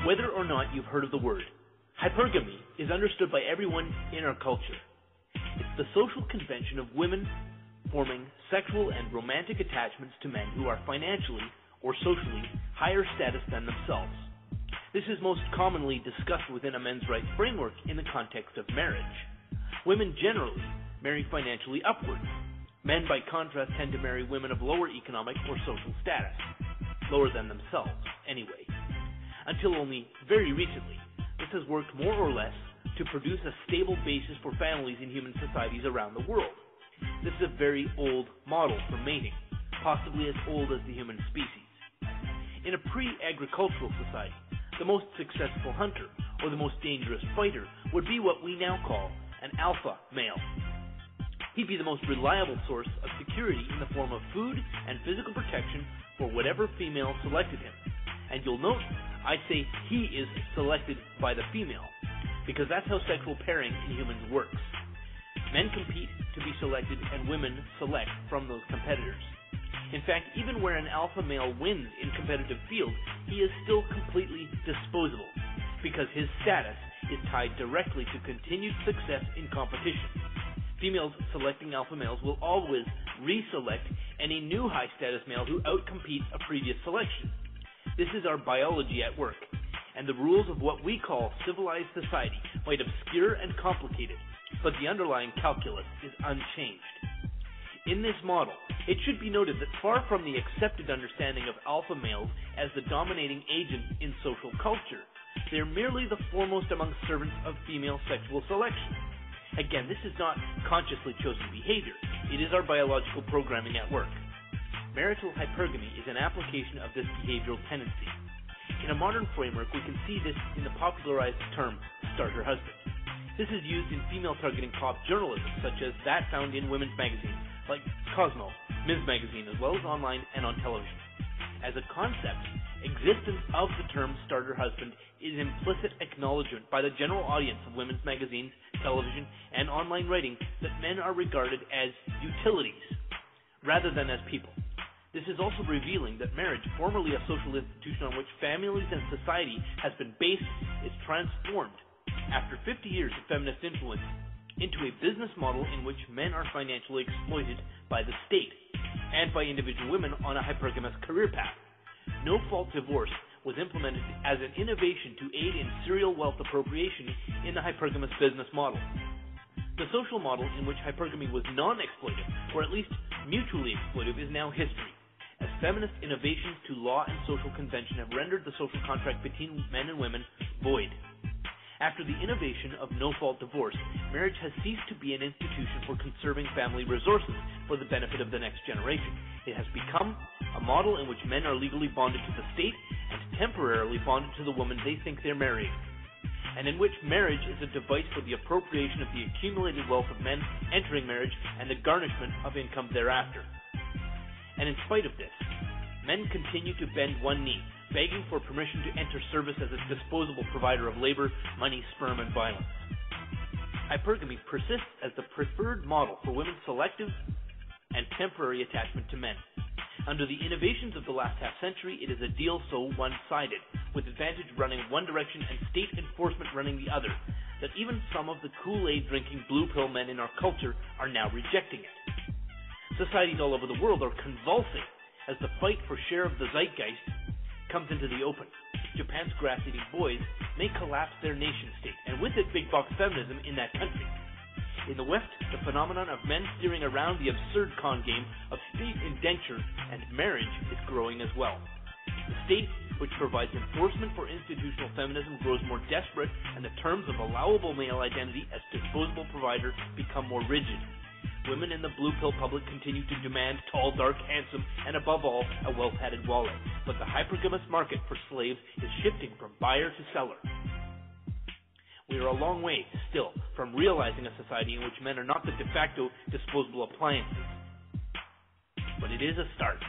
Whether or not you've heard of the word, hypergamy is understood by everyone in our culture. It's the social convention of women forming sexual and romantic attachments to men who are financially or socially higher status than themselves. This is most commonly discussed within a men's rights framework in the context of marriage. Women generally marry financially upward. Men, by contrast, tend to marry women of lower economic or social status, lower than themselves, anyway. Until only very recently, this has worked more or less to produce a stable basis for families in human societies around the world. This is a very old model for mating, possibly as old as the human species. In a pre-agricultural society, the most successful hunter or the most dangerous fighter would be what we now call an alpha male. He'd be the most reliable source of security in the form of food and physical protection for whatever female selected him. And you'll note I say he is selected by the female, because that's how sexual pairing in humans works. Men compete to be selected, and women select from those competitors. In fact, even where an alpha male wins in competitive fields, he is still completely disposable, because his status is tied directly to continued success in competition. Females selecting alpha males will always reselect any new high-status male who outcompetes a previous selection. This is our biology at work, and the rules of what we call civilized society might obscure and complicate it, but the underlying calculus is unchanged. In this model, it should be noted that far from the accepted understanding of alpha males as the dominating agent in social culture, they are merely the foremost among servants of female sexual selection. Again, this is not consciously chosen behavior. It is our biological programming at work. Marital hypergamy is an application of this behavioral tendency. In a modern framework, we can see this in the popularized term, starter husband. This is used in female-targeting pop journalism, such as that found in women's magazines, like Cosmo, Ms. Magazine, as well as online and on television. As a concept, existence of the term starter husband is implicit acknowledgement by the general audience of women's magazines, television, and online writing that men are regarded as utilities rather than as people. This is also revealing that marriage, formerly a social institution on which families and society has been based, is transformed after 50 years of feminist influence into a business model in which men are financially exploited by the state and by individual women on a hypergamous career path. No-fault divorce was implemented as an innovation to aid in serial wealth appropriation in the hypergamous business model. The social model in which hypergamy was non-exploitive, or at least mutually exploitive, is now history, as feminist innovations to law and social convention have rendered the social contract between men and women void. After the innovation of no-fault divorce, marriage has ceased to be an institution for conserving family resources for the benefit of the next generation. It has become a model in which men are legally bonded to the state and temporarily bonded to the woman they think they're marrying, and in which marriage is a device for the appropriation of the accumulated wealth of men entering marriage and the garnishment of income thereafter. And in spite of this, men continue to bend one knee, begging for permission to enter service as a disposable provider of labor, money, sperm, and violence. Hypergamy persists as the preferred model for women's selective and temporary attachment to men. Under the innovations of the last half-century, it is a deal so one-sided, with advantage running one direction and state enforcement running the other, that even some of the Kool-Aid drinking blue pill men in our culture are now rejecting it. Societies all over the world are convulsing as the fight for share of the zeitgeist comes into the open. Japan's grass-eating boys may collapse their nation-state, and with it big box feminism in that country. In the West, the phenomenon of men steering around the absurd con game of state indenture and marriage is growing as well. The state, which provides enforcement for institutional feminism, grows more desperate, and the terms of allowable male identity as disposable provider become more rigid. Women in the blue pill public continue to demand tall, dark, handsome, and above all, a well-padded wallet. But the hypergamous market for slaves is shifting from buyer to seller. We are a long way still from realizing a society in which men are not the de facto disposable appliances. But it is a start.